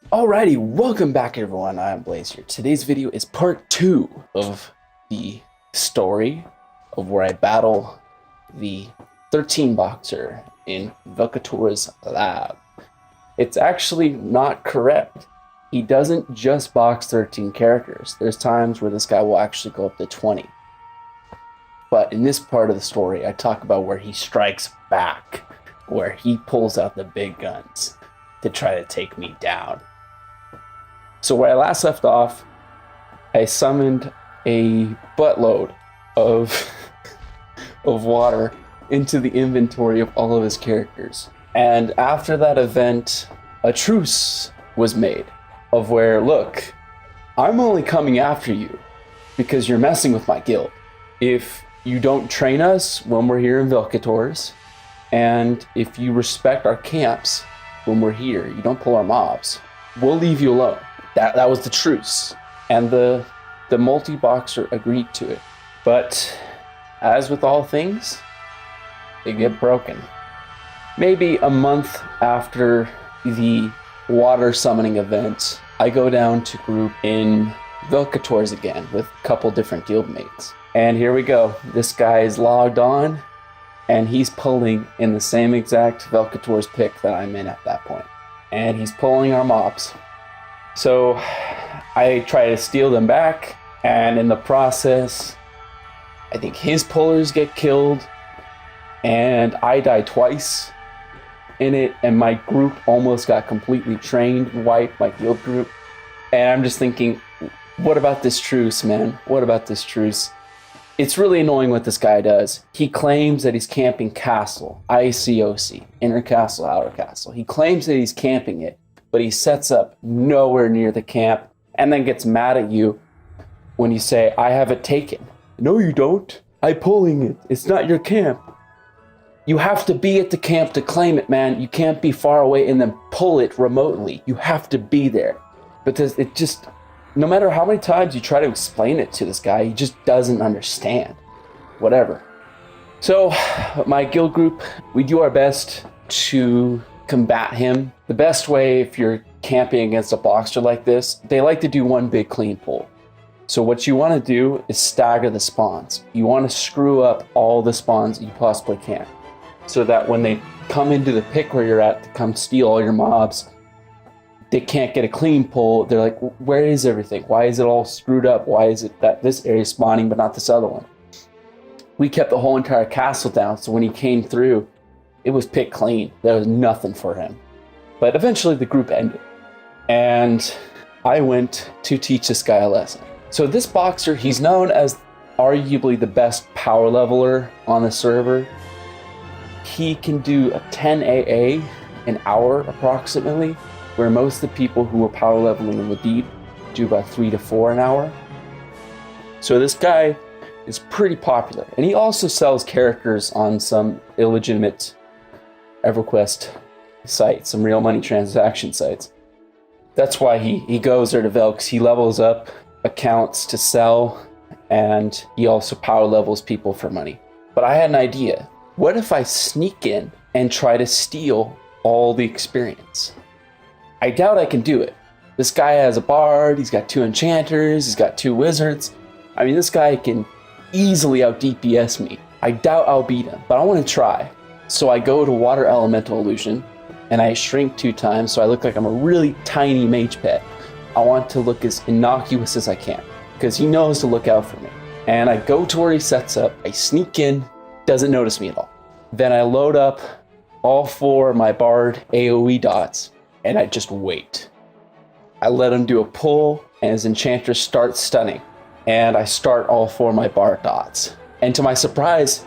Alrighty, welcome back everyone, I'm Blaze here. Today's video is part 2 of the story of where I battle the 13 boxer in Velketor's lab. It's actually not correct. He doesn't just box 13 characters. There's times where this guy will actually go up to 20. But in this part of the story, I talk about where he strikes back, where he pulls out the big guns to try to take me down. So where I last left off, I summoned a buttload of water into the inventory of all of his characters. And after that event, a truce was made of where, look, I'm only coming after you because you're messing with my guild. If you don't train us when we're here in Velketor's, and if you respect our camps when we're here, you don't pull our mobs, we'll leave you alone. That was the truce, and the multi-boxer agreed to it. But as with all things, they get broken. Maybe a month after the water summoning event, I go down to group in Velketor's again with a couple different guildmates. And here we go. This guy is logged on, and he's pulling in the same exact Velketor's pick that I'm in at that point. And he's pulling our mobs. So I try to steal them back, and in the process, I think his pullers get killed, and I die twice in it, and my group almost got completely trained and wiped, my guild group. And I'm just thinking, what about this truce, man? What about this truce? It's really annoying what this guy does. He claims that he's camping castle, ICOC, inner castle, outer castle. He claims that he's camping it, but he sets up nowhere near the camp and then gets mad at you when you say, I have it taken. No, you don't. I'm pulling it. It's not your camp. You have to be at the camp to claim it, man. You can't be far away and then pull it remotely. You have to be there. Because it just, no matter how many times you try to explain it to this guy, he just doesn't understand. Whatever. So, my guild group, we do our best to combat him. The best way, if you're camping against a boxer like this, they like to do one big clean pull. So what you want to do is stagger the spawns. You want to screw up all the spawns you possibly can, so that when they come into the pick where you're at to come steal all your mobs, they can't get a clean pull. They're like, where is everything? Why is it all screwed up? Why is it that this area is spawning but not this other one? We kept the whole entire castle down, so when he came through, it was picked clean. There was nothing for him. But eventually the group ended, and I went to teach this guy a lesson. So this boxer, he's known as arguably the best power leveler on the server. He can do a 10 AA an hour approximately, where most of the people who are power leveling in the deep do about 3 to 4 an hour. So this guy is pretty popular, and he also sells characters on some illegitimate EverQuest sites, some real money transaction sites. That's why he goes there to Velks. He levels up accounts to sell, and he also power levels people for money. But I had an idea. What if I sneak in and try to steal all the experience? I doubt I can do it. This guy has a bard, he's got 2 enchanters, he's got 2 wizards. I mean, this guy can easily out DPS me. I doubt I'll beat him, but I want to try. So I go to Water Elemental Illusion, and I shrink 2 times so I look like I'm a really tiny mage pet. I want to look as innocuous as I can, because he knows to look out for me. And I go to where he sets up, I sneak in, doesn't notice me at all. Then I load up all 4 of my Bard AoE dots, and I just wait. I let him do a pull, and his enchanter starts stunning. And I start all 4 of my Bard dots. And to my surprise,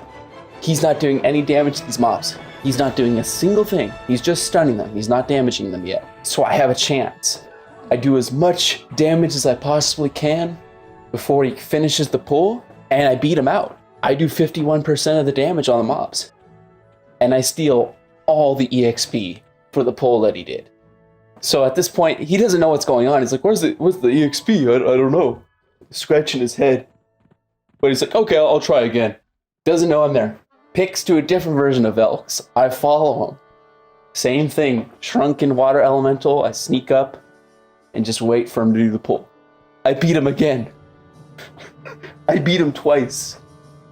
he's not doing any damage to these mobs. He's not doing a single thing. He's just stunning them. He's not damaging them yet. So I have a chance. I do as much damage as I possibly can before he finishes the pull, and I beat him out. I do 51% of the damage on the mobs. And I steal all the EXP for the pull that he did. So at this point, he doesn't know what's going on. He's like, where's the EXP? I don't know. Scratching his head. But he's like, okay, I'll try again. Doesn't know I'm there. Picks to a different version of Velks. I follow him. Same thing. Shrunken water elemental. I sneak up. and just wait for him to do the pull. I beat him again. I beat him twice.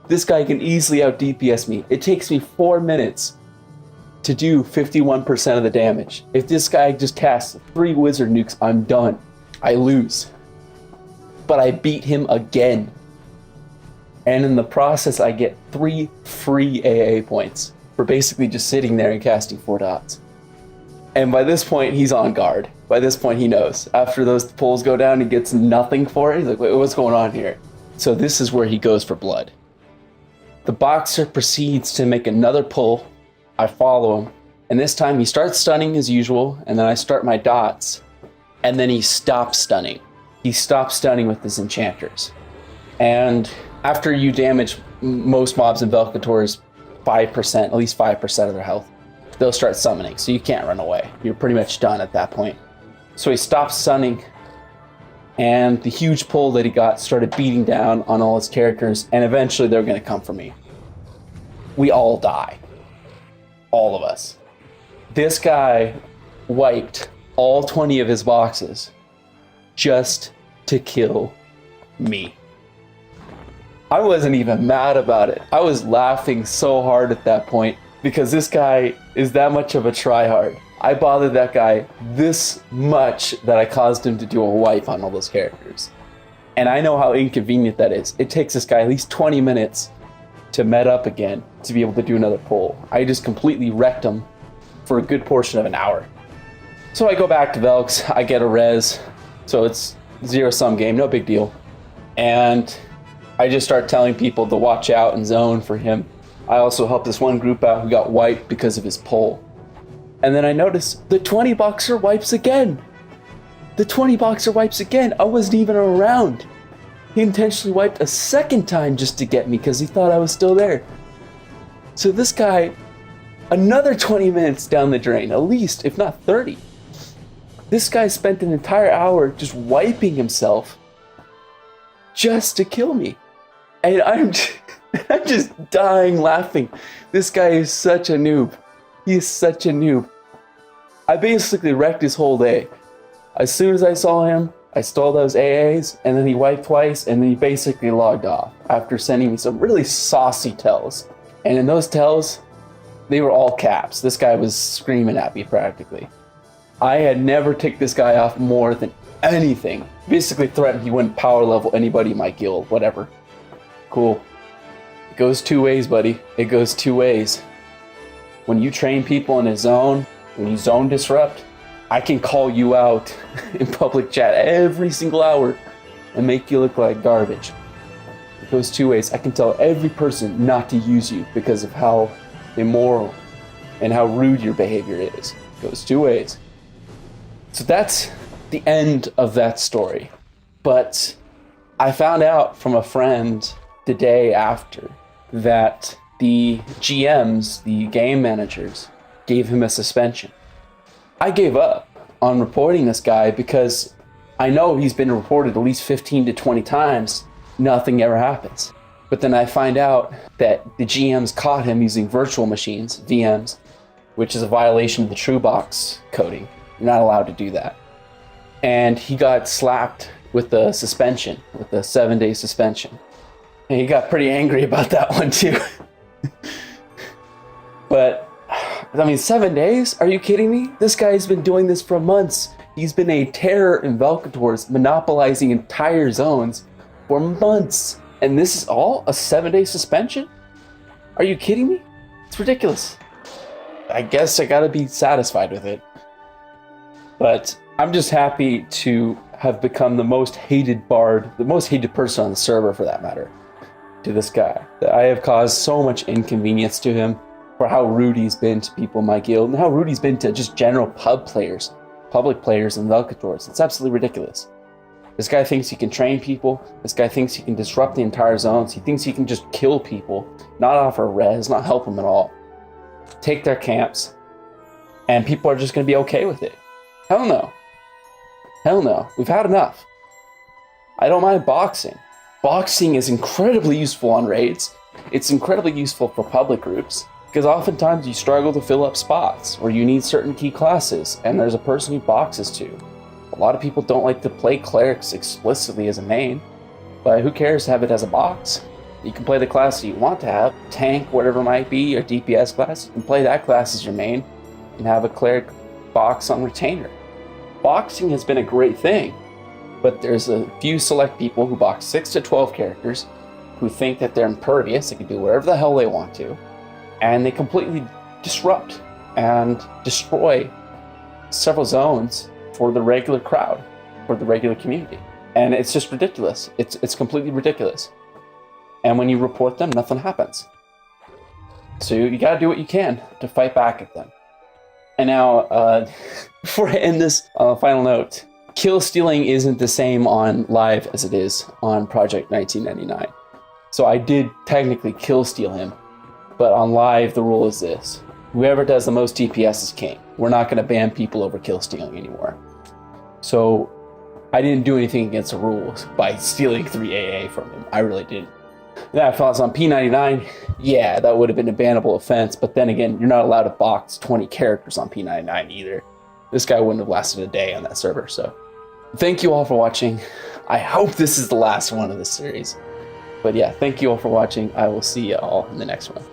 This guy can easily out DPS me. It takes me 4 minutes to do 51% of the damage. If this guy just casts 3 wizard nukes, I'm done. I lose. But I beat him again. And in the process, I get 3 free AA points for basically just sitting there and casting 4 dots. And by this point, he's on guard. By this point, he knows. After those pulls go down, he gets nothing for it. He's like, wait, what's going on here? So this is where he goes for blood. The boxer proceeds to make another pull. I follow him. And this time he starts stunning as usual. And then I start my dots. And then he stops stunning. He stops stunning with his enchanters. And after you damage most mobs in Velketor's 5%, at least 5% of their health, they'll start summoning. So you can't run away. You're pretty much done at that point. So he stops stunning. And the huge pull that he got started beating down on all his characters. And eventually they're going to come for me. We all die. All of us. This guy wiped all 20 of his boxes just to kill me. I wasn't even mad about it. I was laughing so hard at that point because this guy is that much of a tryhard. I bothered that guy this much that I caused him to do a wipe on all those characters. And I know how inconvenient that is. It takes this guy at least 20 minutes to met up again to be able to do another pull. I just completely wrecked him for a good portion of an hour. So I go back to Velks, I get a res, so it's zero-sum game, no big deal. And I just start telling people to watch out and zone for him. I also helped this one group out who got wiped because of his pull. And then I noticed the 20 boxer wipes again. The 20 boxer wipes again. I wasn't even around. He intentionally wiped a second time just to get me because he thought I was still there. So this guy, another 20 minutes down the drain, at least, if not 30. This guy spent an entire hour just wiping himself just to kill me. And I'm just dying laughing. This guy is such a noob. He is such a noob. I basically wrecked his whole day. As soon as I saw him, I stole those AAs, and then he wiped twice, and then he basically logged off after sending me some really saucy tells. And in those tells, they were all caps. This guy was screaming at me practically. I had never ticked this guy off more than anything. Basically threatened he wouldn't power level anybody in my guild, whatever. Cool. It goes 2 ways, buddy. It goes 2 ways. When you train people in a zone, when you zone disrupt, I can call you out in public chat every single hour and make you look like garbage. It goes 2 ways. I can tell every person not to use you because of how immoral and how rude your behavior is. It goes 2 ways. So that's the end of that story. But I found out from a friend the day after that the GMs, the game managers, gave him a suspension. I gave up on reporting this guy because I know he's been reported at least 15 to 20 times. Nothing ever happens. But then I find out that the GMs caught him using virtual machines, VMs, which is a violation of the TrueBox coding. You're not allowed to do that. And he got slapped with a suspension, with a 7-day suspension. And he got pretty angry about that one too. But, I mean, 7 days? Are you kidding me? This guy's been doing this for months. He's been a terror in Velketor's, monopolizing entire zones for months. And this is all a 7-day suspension? Are you kidding me? It's ridiculous. I guess I gotta be satisfied with it. But I'm just happy to have become the most hated bard, the most hated person on the server for that matter, to this guy. That I have caused so much inconvenience to him for how rude he's been to people in my guild and how rude he's been to just general public players in Velketor's. It's absolutely ridiculous. This guy thinks he can train people. This guy thinks he can disrupt the entire zones. He thinks he can just kill people, not offer res, not help them at all. Take their camps, and people are just going to be okay with it. Hell no. Hell no. We've had enough. I don't mind boxing. Boxing is incredibly useful on raids. It's incredibly useful for public groups, because oftentimes you struggle to fill up spots, or you need certain key classes, and there's a person who boxes to. A lot of people don't like to play clerics explicitly as a main, but who cares to have it as a box? You can play the class that you want to have, tank, whatever it might be, your DPS class. You can play that class as your main and have a cleric box on retainer. Boxing has been a great thing, but there's a few select people who box 6 to 12 characters who think that they're impervious, they can do whatever the hell they want to, and they completely disrupt and destroy several zones for the regular crowd, for the regular community. And it's just ridiculous. It's completely ridiculous. And when you report them, nothing happens. So you gotta do what you can to fight back at them. And now, before I end this final note, kill stealing isn't the same on live as it is on Project 1999. So I did technically kill steal him, but on live the rule is this: whoever does the most DPS is king. We're not gonna ban people over kill stealing anymore. So I didn't do anything against the rules by stealing 3 AA from him. I really didn't. Now, if I was on P99, yeah, that would have been a bannable offense, but then again, you're not allowed to box 20 characters on P99 either. This guy wouldn't have lasted a day on that server, so. Thank you all for watching. I hope this is the last one of this series. But yeah, thank you all for watching. I will see you all in the next one.